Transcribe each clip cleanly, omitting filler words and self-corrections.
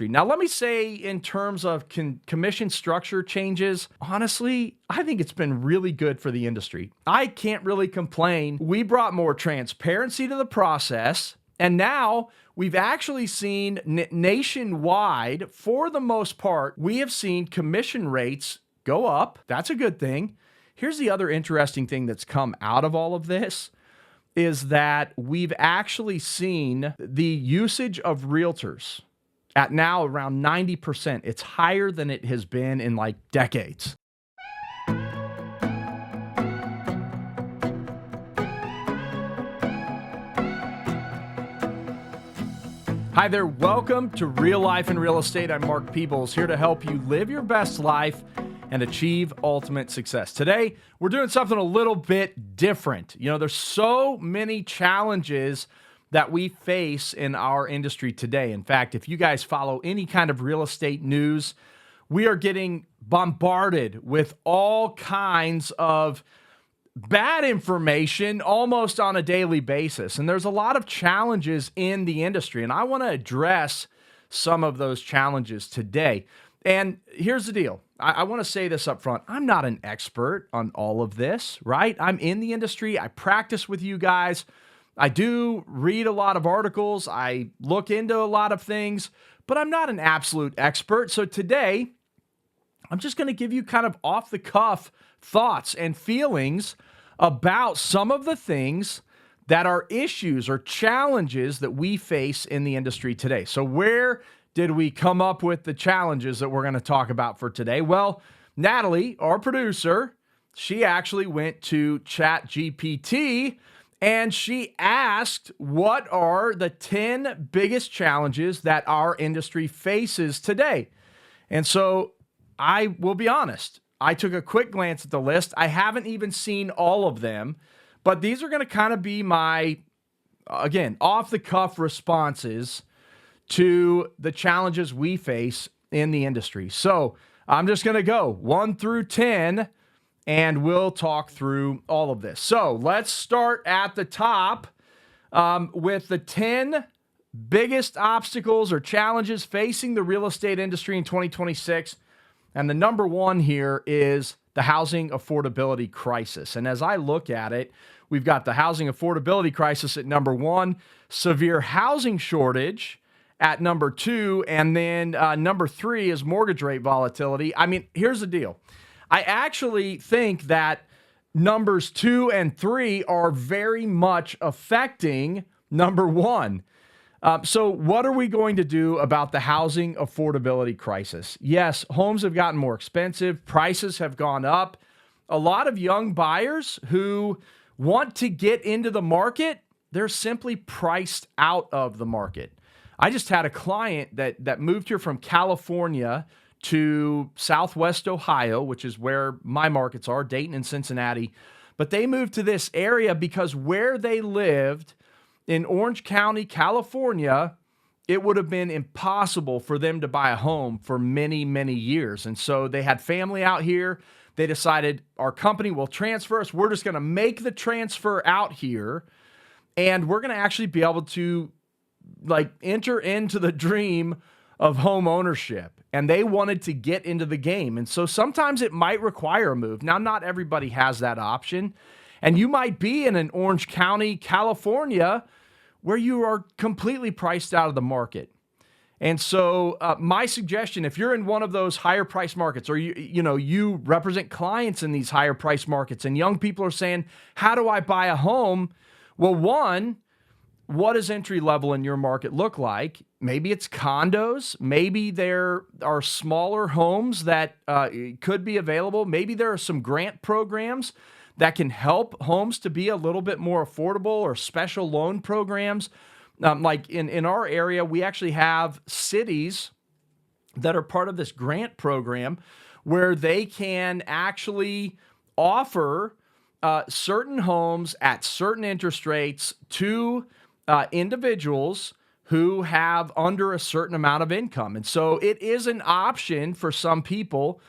Now, let me say in terms of commission structure changes, honestly, I think it's been really good for the industry. I can't really complain. We brought more transparency to the process, and now we've actually seen nationwide, for the most part, we have seen commission rates go up. That's a good thing. Here's the other interesting thing that's come out of all of this is that we've actually seen the usage of realtors at now around 90%. It's higher than it has been in like decades. Hi there, welcome to Real Life in Real Estate. I'm Mark Peebles, here to help you live your best life and achieve ultimate success. Today, we're doing something a little bit different. You know, there's so many challenges that we face in our industry today. In fact, if you guys follow any kind of real estate news, we are getting bombarded with all kinds of bad information almost on a daily basis. And there's a lot of challenges in the industry, and I want to address some of those challenges today. And here's the deal. I want to say this up front. I'm not an expert on all of this, right? I'm in the industry. I practice with you guys. I do read a lot of articles. I look into a lot of things, but I'm not an absolute expert. So today, I'm just going to give you kind of off the cuff thoughts and feelings about some of the things that are issues or challenges that we face in the industry today. So where did we come up with the challenges that we're going to talk about for today? Well, Natalie, our producer, she actually went to ChatGPT and she asked, what are the 10 biggest challenges that our industry faces today? And so I will be honest, I took a quick glance at the list. I haven't even seen all of them, but these are going to kind of be my, again, off-the-cuff responses to the challenges we face in the industry. So I'm just going to go 1 through 10, and we'll talk through all of this. So let's start at the top with the 10 biggest obstacles or challenges facing the real estate industry in 2026. And the number one here is the housing affordability crisis. And as I look at it, we've got the housing affordability crisis at number one, severe housing shortage at number two, and then number three is mortgage rate volatility. I mean, here's the deal. I actually think that numbers 2 and 3 are very much affecting number one. So what are we going to do about the housing affordability crisis? Yes, homes have gotten more expensive. Prices have gone up. A lot of young buyers who want to get into the market, they're simply priced out of the market. I just had a client that moved here from California to Southwest Ohio, which is where my markets are, Dayton and Cincinnati. But they moved to this area because where they lived in Orange County, California, it would have been impossible for them to buy a home for many, many years. And so they had family out here. They decided our company will transfer us. We're just going to make the transfer out here, and we're going to actually be able to enter into the dream of home ownership. And they wanted to get into the game. And so sometimes it might require a move. Now, not everybody has that option. And you might be in an Orange County, California, where you are completely priced out of the market. And so my suggestion, if you're in one of those higher price markets, or you represent clients in these higher price markets, and young people are saying, how do I buy a home? Well, one, what does entry level in your market look like? Maybe it's condos. Maybe there are smaller homes that could be available. Maybe there are some grant programs that can help homes to be a little bit more affordable, or special loan programs. Like in our area, we actually have cities that are part of this grant program where they can actually offer certain homes at certain interest rates to individuals who have under a certain amount of income. And so it is an option for some people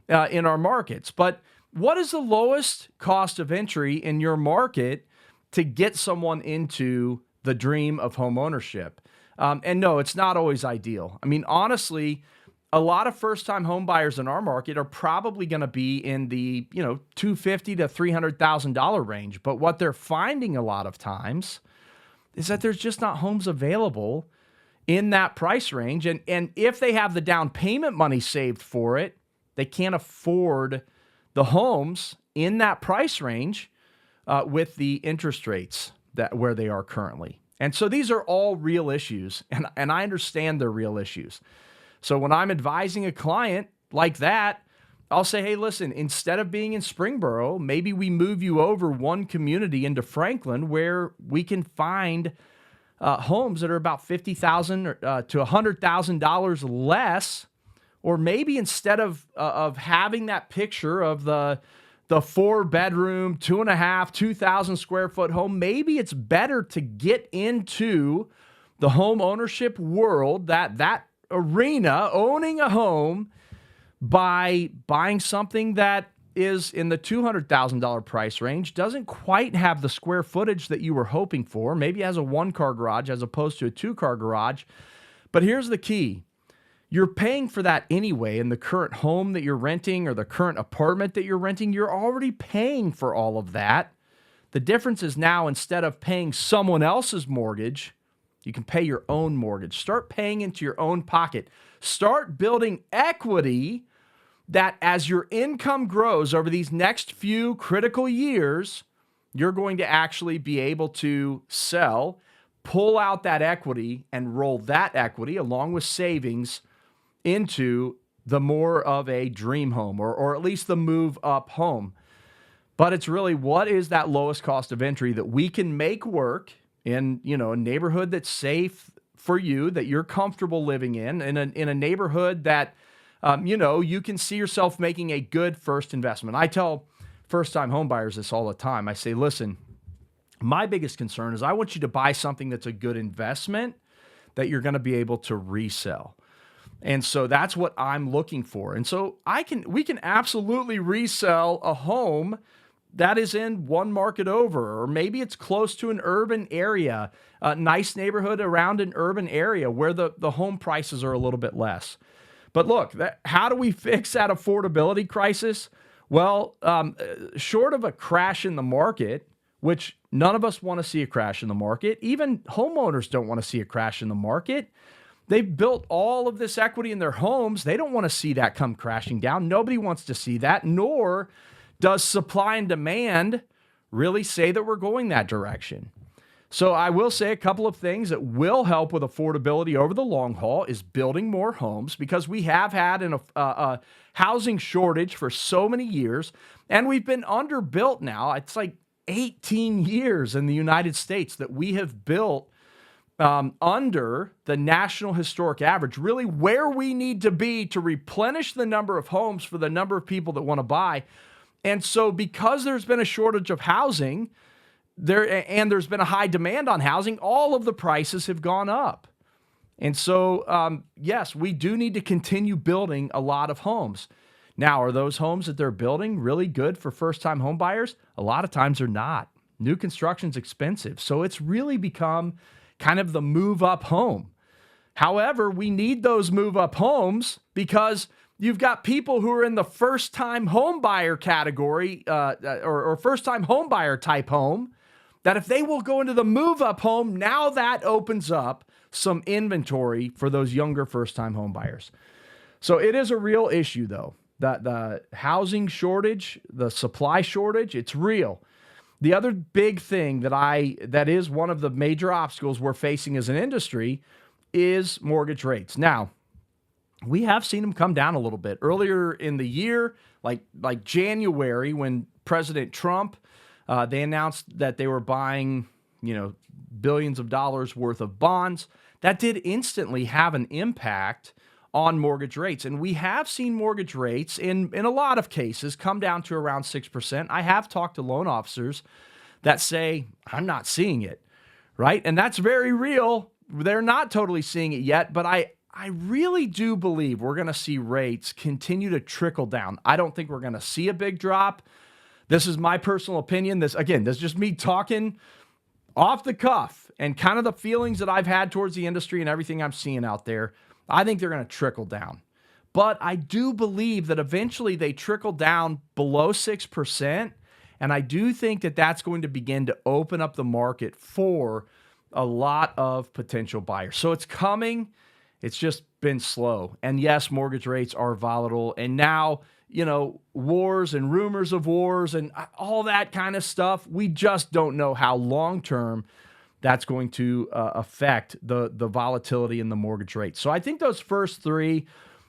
in our markets. But what is the lowest cost of entry in your market to get someone into the dream of home ownership? And no, it's not always ideal. I mean, honestly, a lot of first-time home buyers in our market are probably going to be in the, $250,000 to $300,000 range. But what they're finding a lot of times is that there's just not homes available in that price range. And if they have the down payment money saved for it, they can't afford the homes in that price range with the interest rates where they are currently. And so these are all real issues, and I understand they're real issues. So when I'm advising a client like that, I'll say, hey, listen, instead of being in Springboro, maybe we move you over one community into Franklin where we can find homes that are about $50,000 to $100,000 less. Or maybe instead of having that picture of the 4-bedroom, 2,000 square foot home, maybe it's better to get into the home ownership world, that arena, owning a home, by buying something that is in the $200,000 price range, doesn't quite have the square footage that you were hoping for. Maybe it has a 1-car garage as opposed to a 2-car garage. But here's the key. You're paying for that anyway in the current home that you're renting or the current apartment that you're renting. You're already paying for all of that. The difference is now, instead of paying someone else's mortgage, you can pay your own mortgage. Start paying into your own pocket. Start building equity that as your income grows over these next few critical years, you're going to actually be able to sell, pull out that equity, and roll that equity along with savings into the more of a dream home, or at least the move up home. But it's really, what is that lowest cost of entry that we can make work in, a neighborhood that's safe for you, that you're comfortable living in a neighborhood that, you can see yourself making a good first investment. I tell first-time home buyers this all the time. I say, listen, my biggest concern is I want you to buy something that's a good investment that you're going to be able to resell. And so that's what I'm looking for. And so we can absolutely resell a home that is in one market over, or maybe it's close to an urban area, a nice neighborhood around an urban area where the home prices are a little bit less. But look, how do we fix that affordability crisis? Well, short of a crash in the market, which none of us want to see a crash in the market, even homeowners don't want to see a crash in the market. They've built all of this equity in their homes. They don't want to see that come crashing down. Nobody wants to see that, nor does supply and demand really say that we're going that direction. So I will say a couple of things that will help with affordability over the long haul is building more homes, because we have had a housing shortage for so many years, and we've been underbuilt now. It's like 18 years in the United States that we have built under the national historic average, really where we need to be to replenish the number of homes for the number of people that want to buy. And so because there's been a shortage of housing, there's been a high demand on housing, all of the prices have gone up. And so, yes, we do need to continue building a lot of homes. Now, are those homes that they're building really good for first-time home buyers? A lot of times they're not. New construction's expensive. So it's really become kind of the move-up home. However, we need those move-up homes because you've got people who are in the first-time home buyer category or first-time home buyer type home, that if they will go into the move-up home, now that opens up some inventory for those younger first-time home buyers. So it is a real issue, though. The housing shortage, the supply shortage, it's real. The other big thing that is one of the major obstacles we're facing as an industry is mortgage rates. Now, we have seen them come down a little bit. Earlier in the year, like January, when President Trump, they announced that they were buying, billions of dollars worth of bonds. That did instantly have an impact on mortgage rates. And we have seen mortgage rates in a lot of cases come down to around 6%. I have talked to loan officers that say, I'm not seeing it, right? And that's very real. They're not totally seeing it yet, but I really do believe we're going to see rates continue to trickle down. I don't think we're going to see a big drop. This is my personal opinion. This is just me talking off the cuff and kind of the feelings that I've had towards the industry and everything I'm seeing out there, I think they're going to trickle down. But I do believe that eventually they trickle down below 6%. And I do think that that's going to begin to open up the market for a lot of potential buyers. So it's coming. It's just been slow. And yes, mortgage rates are volatile. And now, wars and rumors of wars and all that kind of stuff, we just don't know how long-term that's going to affect the volatility in the mortgage rate. So I think those first three,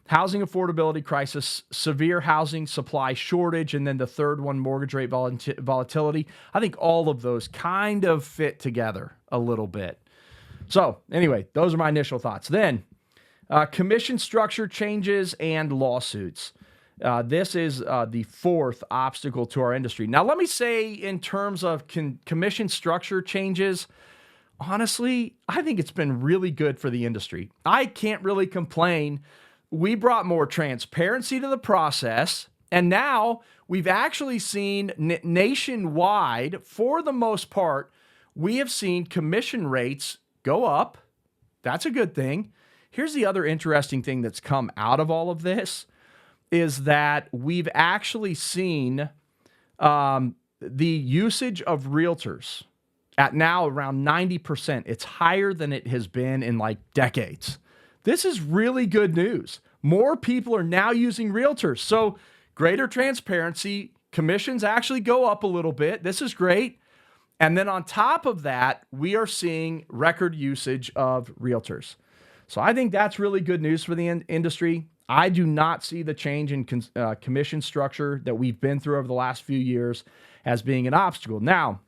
housing affordability crisis, severe housing supply shortage, and then the third one, mortgage rate volatility, I think all of those kind of fit together a little bit. So anyway, those are my initial thoughts. Then commission structure changes and lawsuits. This is the fourth obstacle to our industry. Now, let me say in terms of commission structure changes, honestly, I think it's been really good for the industry. I can't really complain. We brought more transparency to the process, and now we've actually seen nationwide, for the most part, we have seen commission rates go up. That's a good thing. Here's the other interesting thing that's come out of all of this is that we've actually seen the usage of realtors at now around 90%. It's higher than it has been in like decades. This is really good news. More people are now using realtors. So greater transparency, commissions actually go up a little bit. This is great. And then on top of that, we are seeing record usage of realtors. So I think that's really good news for the industry. I do not see the change in commission structure that we've been through over the last few years as being an obstacle. Now,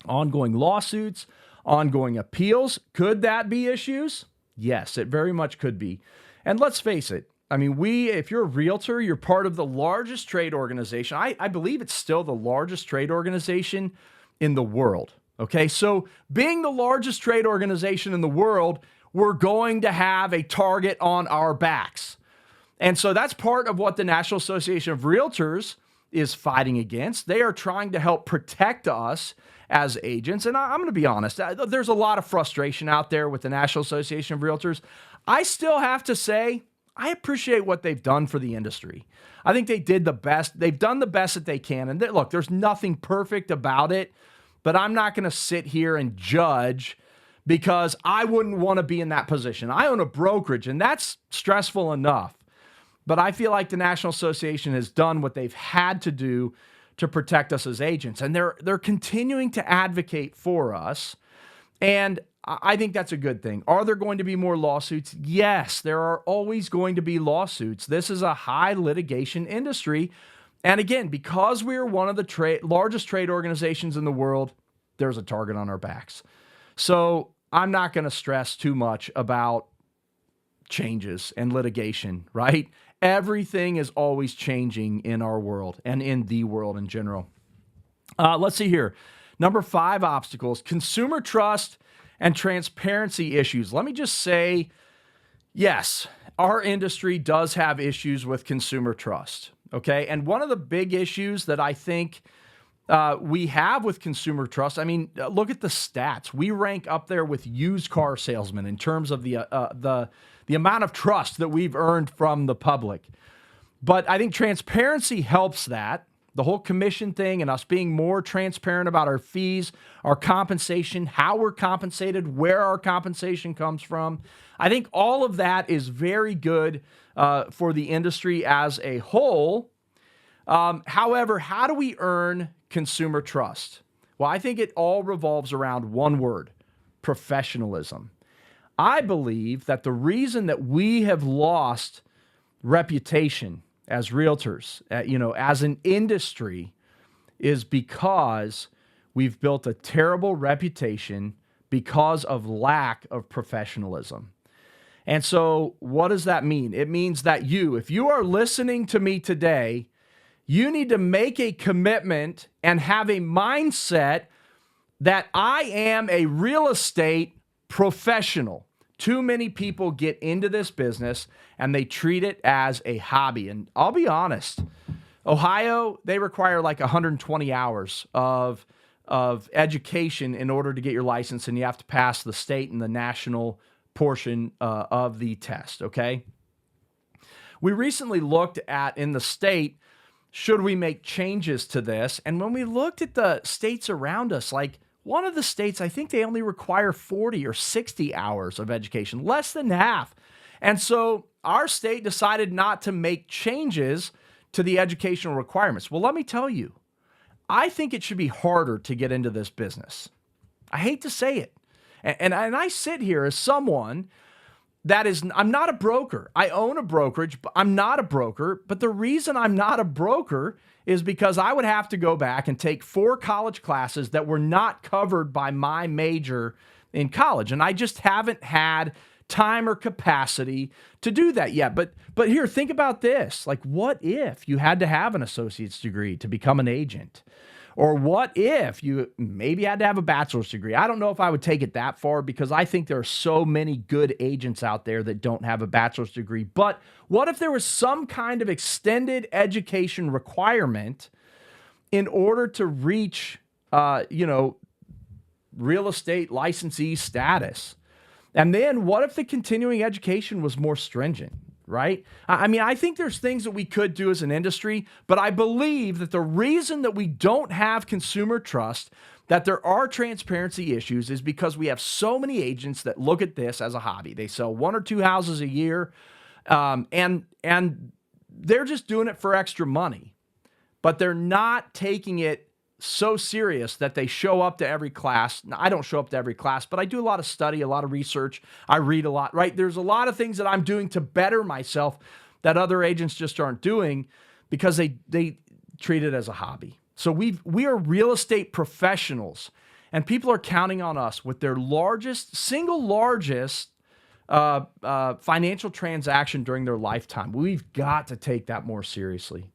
ongoing lawsuits, ongoing appeals, could that be issues? Yes, it very much could be. And let's face it, I mean, if you're a realtor, you're part of the largest trade organization. I believe it's still the largest trade organization in the world. Okay, so being the largest trade organization in the world, we're going to have a target on our backs. And so that's part of what the National Association of Realtors is fighting against. They are trying to help protect us as agents. And I'm going to be honest, there's a lot of frustration out there with the National Association of Realtors. I still have to say, I appreciate what they've done for the industry. I think they did the best. They've done the best that they can. And look, there's nothing perfect about it, but I'm not going to sit here and judge because I wouldn't want to be in that position. I own a brokerage, and that's stressful enough. But I feel like the National Association has done what they've had to do to protect us as agents. And they're continuing to advocate for us. And I think that's a good thing. Are there going to be more lawsuits? Yes, there are always going to be lawsuits. This is a high litigation industry. And again, because we are one of the largest trade organizations in the world, there's a target on our backs. So I'm not going to stress too much about changes and litigation, right? Everything is always changing in our world and in the world in general. Let's see here. Number 5 obstacles, consumer trust and transparency issues. Let me just say, yes, our industry does have issues with consumer trust, okay? And one of the big issues that I think we have with consumer trust, I mean, look at the stats. We rank up there with used car salesmen in terms of the amount of trust that we've earned from the public. But I think transparency helps that. The whole commission thing and us being more transparent about our fees, our compensation, how we're compensated, where our compensation comes from. I think all of that is very good for the industry as a whole. However, how do we earn consumer trust? Well, I think it all revolves around one word: professionalism. I believe that the reason that we have lost reputation as realtors, as an industry, is because we've built a terrible reputation because of lack of professionalism. And so what does that mean? It means that if you are listening to me today, you need to make a commitment and have a mindset that I am a real estate professional. Too many people get into this business and they treat it as a hobby. And I'll be honest, Ohio, they require like 120 hours of of education in order to get your license, and you have to pass the state and the national portion of the test, okay? We recently looked at, in the state, should we make changes to this? And when we looked at the states around us, like one of the states, I think they only require 40 or 60 hours of education, less than half. And so our state decided not to make changes to the educational requirements. Well, let me tell you, I think it should be harder to get into this business. I hate to say it. And I sit here as someone I'm not a broker. I own a brokerage, but I'm not a broker. But the reason I'm not a broker is because I would have to go back and take 4 college classes that were not covered by my major in college. And I just haven't had time or capacity to do that yet. But here, think about this. Like, what if you had to have an associate's degree to become an agent? Or what if you maybe had to have a bachelor's degree? I don't know if I would take it that far, because I think there are so many good agents out there that don't have a bachelor's degree. But what if there was some kind of extended education requirement in order to reach, real estate licensee status? And then what if the continuing education was more stringent? Right? I mean, I think there's things that we could do as an industry, but I believe that the reason that we don't have consumer trust, that there are transparency issues, is because we have so many agents that look at this as a hobby. They sell 1 or 2 houses a year, and they're just doing it for extra money, but they're not taking it so serious that they show up to every class. Now, I don't show up to every class, but I do a lot of study, a lot of research. I read a lot, right? There's a lot of things that I'm doing to better myself that other agents just aren't doing, because they treat it as a hobby. So we are real estate professionals, and people are counting on us with their single largest financial transaction during their lifetime. We've got to take that more seriously.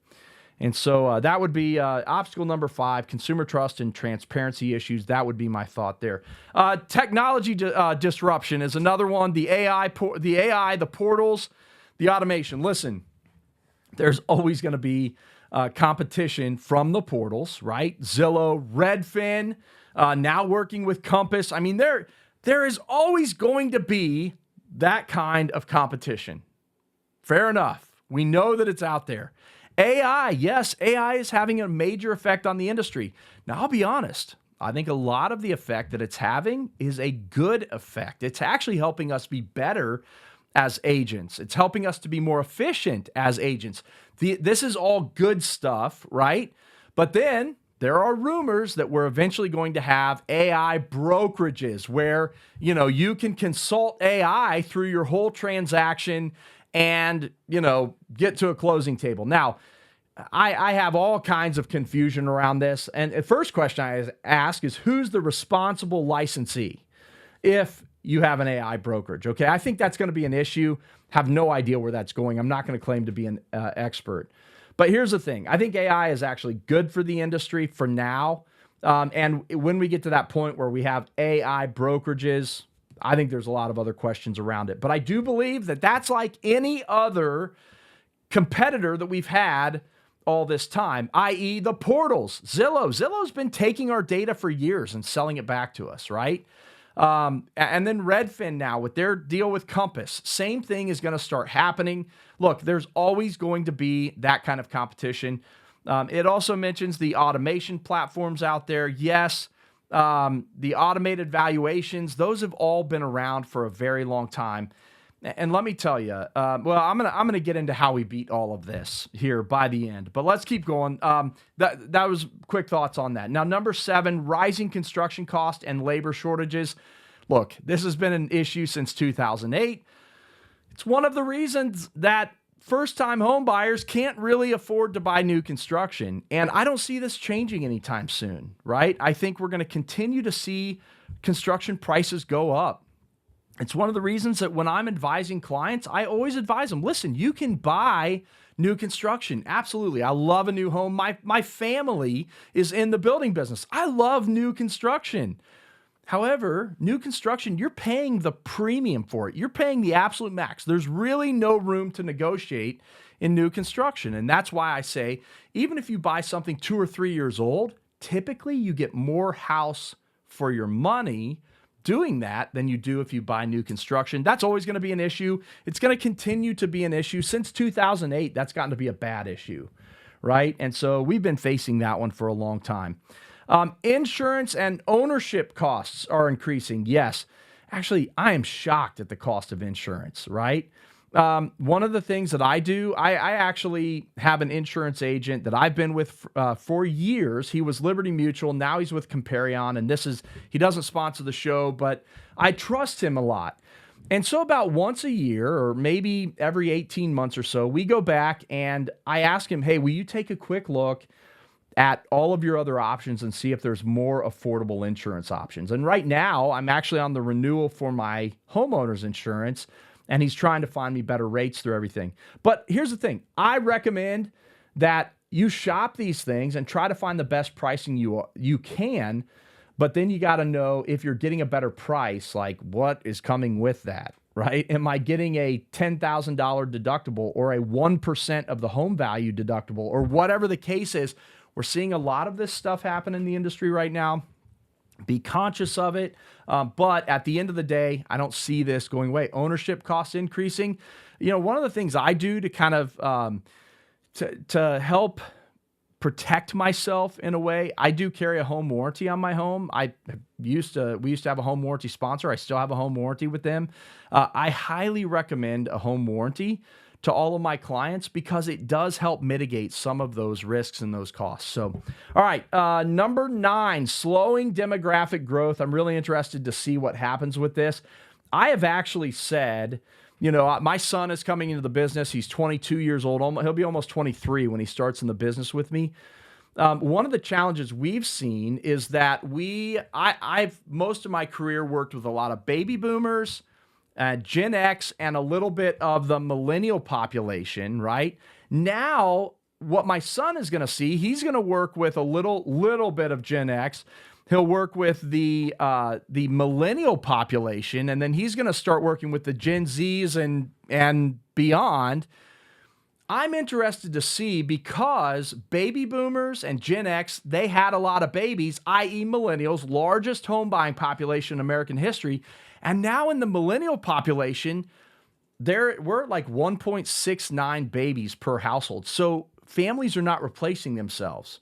And so that would be obstacle number 5, consumer trust and transparency issues. That would be my thought there. Technology disruption is another one. The AI, the portals, the automation. Listen, there's always going to be competition from the portals, right? Zillow, Redfin, now working with Compass. I mean, there is always going to be that kind of competition. Fair enough. We know that it's out there. AI, yes, AI is having a major effect on the industry. Now, I'll be honest. I think a lot of the effect that it's having is a good effect. It's actually helping us be better as agents. It's helping us to be more efficient as agents. This is all good stuff, right? But then there are rumors that we're eventually going to have AI brokerages where, you can consult AI through your whole transaction and, get to a closing table. Now, I have all kinds of confusion around this. And the first question I ask is, who's the responsible licensee if you have an AI brokerage? Okay, I think that's going to be an issue. Have no idea where that's going. I'm not going to claim to be an expert. But here's the thing. I think AI is actually good for the industry for now. And when we get to that point where we have AI brokerages, I think there's a lot of other questions around it. But I do believe that that's like any other competitor that we've had all this time, i.e. the portals. Zillow's been taking our data for years and selling it back to us, right? And then Redfin now with their deal with Compass, same thing is going to start happening. Look, there's always going to be that kind of competition. It also mentions the automation platforms out there. Yes, the automated valuations, those have all been around for a very long time. And let me tell you, I'm gonna get into how we beat all of this here by the end. But let's keep going. That was quick thoughts on that. Now, number 7, rising construction cost and labor shortages. Look, this has been an issue since 2008. It's one of the reasons that first-time home buyers can't really afford to buy new construction. And I don't see this changing anytime soon, right? I think we're going to continue to see construction prices go up. It's one of the reasons that when I'm advising clients, I always advise them, listen, you can buy new construction. Absolutely. I love a new home. My family is in the building business. I love new construction. However, new construction, you're paying the premium for it. You're paying the absolute max. There's really no room to negotiate in new construction. And that's why I say, even if you buy something 2 or 3 years old, typically you get more house for your money doing that than you do if you buy new construction. That's always going to be an issue. It's going to continue to be an issue. Since 2008, that's gotten to be a bad issue, right? And so we've been facing that one for a long time. Insurance and ownership costs are increasing. Yes. Actually, I am shocked at the cost of insurance, right? One of the things that I do, I actually have an insurance agent that I've been with for years. He was Liberty Mutual. Now he's with Comparion, and he doesn't sponsor the show, but I trust him a lot. And so about once a year, or maybe every 18 months or so, we go back and I ask him, hey, will you take a quick look at all of your other options and see if there's more affordable insurance options? And right now, I'm actually on the renewal for my homeowner's insurance, and he's trying to find me better rates through everything. But here's the thing. I recommend that you shop these things and try to find the best pricing you can, but then you got to know if you're getting a better price, like what is coming with that, right? Am I getting a $10,000 deductible or a 1% of the home value deductible or whatever the case is? We're seeing a lot of this stuff happen in the industry right now. Be conscious of it. But at the end of the day, I don't see this going away. Ownership costs increasing. One of the things I do to kind of to help protect myself in a way, I do carry a home warranty on my home. We used to have a home warranty sponsor. I still have a home warranty with them. I highly recommend a home warranty to all of my clients because it does help mitigate some of those risks and those costs. So, all right, number 9, slowing demographic growth. I'm really interested to see what happens with this. I have actually said, my son is coming into the business. He's 22 years old. He'll be almost 23 when he starts in the business with me. One of the challenges we've seen is that I've most of my career worked with a lot of baby boomers, Gen X, and a little bit of the millennial population, right? Now, what my son is going to see, he's going to work with a little bit of Gen X. He'll work with the millennial population, and then he's going to start working with the Gen Zs and beyond. I'm interested to see because baby boomers and Gen X, they had a lot of babies, i.e. millennials, largest home buying population in American history. And now in the millennial population, we're at like 1.69 babies per household. So families are not replacing themselves.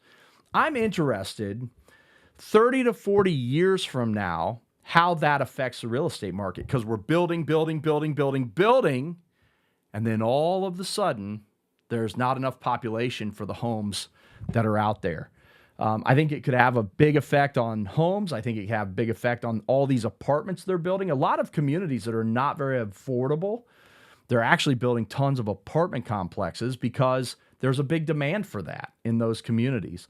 I'm interested 30 to 40 years from now, how that affects the real estate market, because we're building, and then all of a sudden, there's not enough population for the homes that are out there. I think it could have a big effect on homes. I think it could have a big effect on all these apartments they're building. A lot of communities that are not very affordable, they're actually building tons of apartment complexes because there's a big demand for that in those communities.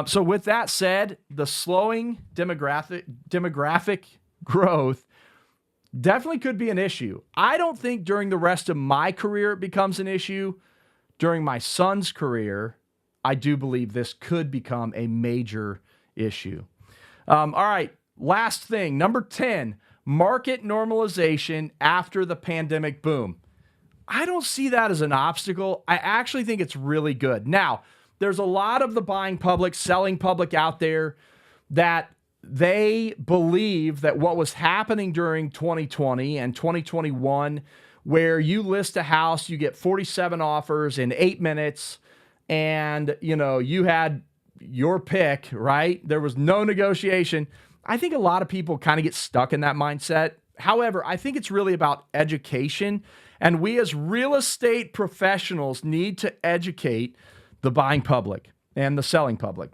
So with that said, the slowing demographic growth definitely could be an issue. I don't think during the rest of my career it becomes an issue. During my son's career, I do believe this could become a major issue. All right, last thing, number 10, market normalization after the pandemic boom. I don't see that as an obstacle. I actually think it's really good. Now, there's a lot of the buying public, selling public out there that they believe that what was happening during 2020 and 2021, where you list a house, you get 47 offers in 8 minutes, and you had your pick, right? There was no negotiation. I think a lot of people kind of get stuck in that mindset. However, I think it's really about education, and we as real estate professionals need to educate the buying public and the selling public.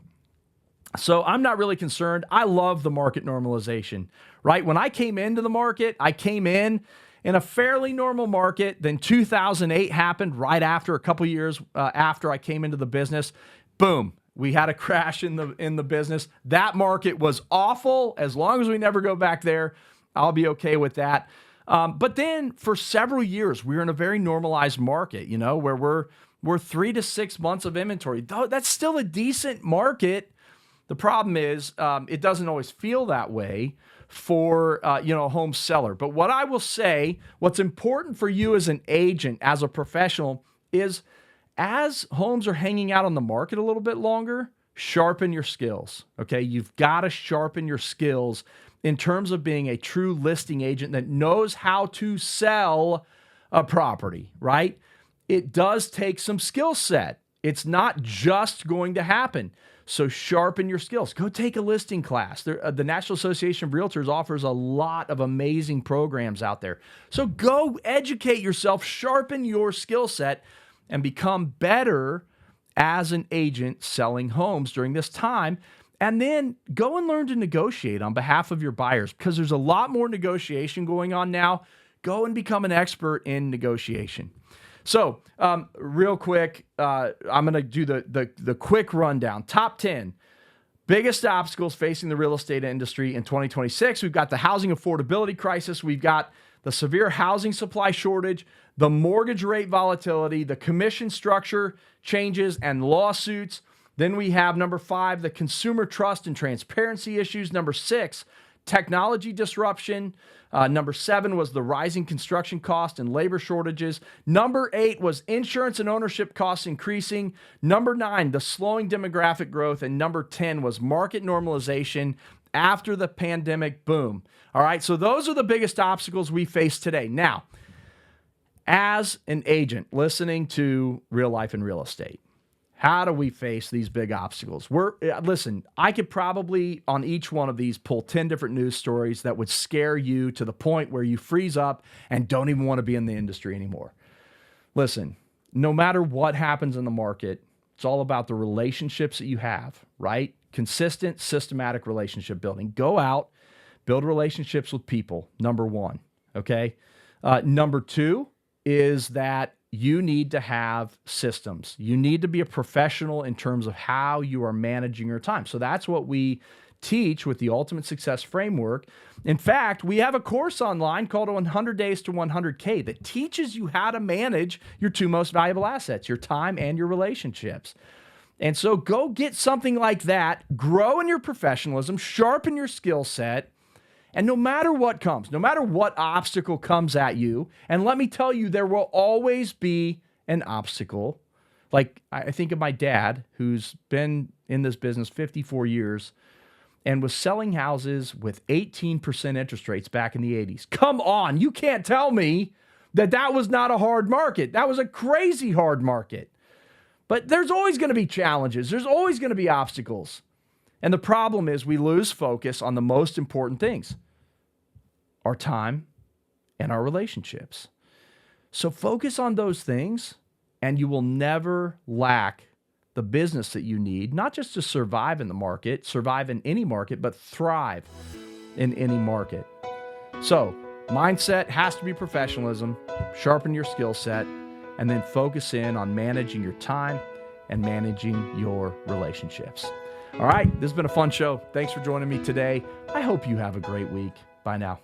So I'm not really concerned. I love the market normalization, right? When I came into the market, I came in a fairly normal market. Then 2008 happened right after, a couple years after I came into the business. Boom, we had a crash in the business. That market was awful. As long as we never go back there, I'll be okay with that. But then for several years, we were in a very normalized market, where we're 3 to 6 months of inventory. That's still a decent market. The problem is it doesn't always feel that way for a home seller. But what I will say, what's important for you as an agent, as a professional, is as homes are hanging out on the market a little bit longer, sharpen your skills, okay? You've got to sharpen your skills in terms of being a true listing agent that knows how to sell a property, right? It does take some skill set. It's not just going to happen. So sharpen your skills. Go take a listing class. The National Association of Realtors offers a lot of amazing programs out there. So go educate yourself, sharpen your skill set, and become better as an agent selling homes during this time. And then go and learn to negotiate on behalf of your buyers, because there's a lot more negotiation going on now. Go and become an expert in negotiation. So real quick, I'm going to do the quick rundown. Top 10 biggest obstacles facing the real estate industry in 2026. We've got the housing affordability crisis. We've got the severe housing supply shortage, the mortgage rate volatility, the commission structure changes and lawsuits. Then we have number 5, the consumer trust and transparency issues. Number 6, technology disruption. Number 7 was the rising construction cost and labor shortages. Number 8 was insurance and ownership costs increasing. Number 9, the slowing demographic growth. And number 10 was market normalization after the pandemic boom. All right, so those are the biggest obstacles we face today. Now, as an agent listening to Real Life in Real Estate, how do we face these big obstacles? Listen, I could probably on each one of these pull 10 different news stories that would scare you to the point where you freeze up and don't even want to be in the industry anymore. Listen, no matter what happens in the market, it's all about the relationships that you have, right? Consistent, systematic relationship building. Go out, build relationships with people, number 1, okay? Number 2 is that you need to have systems. You need to be a professional in terms of how you are managing your time. So that's what we teach with the Ultimate Success Framework. In fact, we have a course online called 100 Days to 100K that teaches you how to manage your 2 most valuable assets, your time and your relationships. And so go get something like that, grow in your professionalism, sharpen your skill set, and no matter what comes, no matter what obstacle comes at you, and let me tell you, there will always be an obstacle. Like I think of my dad, who's been in this business 54 years and was selling houses with 18% interest rates back in the 80s. Come on, you can't tell me that was not a hard market. That was a crazy hard market. But there's always going to be challenges. There's always going to be obstacles. And the problem is we lose focus on the most important things: our time and our relationships. So focus on those things and you will never lack the business that you need, not just to survive in the market, survive in any market, but thrive in any market. So mindset has to be professionalism, sharpen your skill set, and then focus in on managing your time and managing your relationships. All right, this has been a fun show. Thanks for joining me today. I hope you have a great week. Bye now.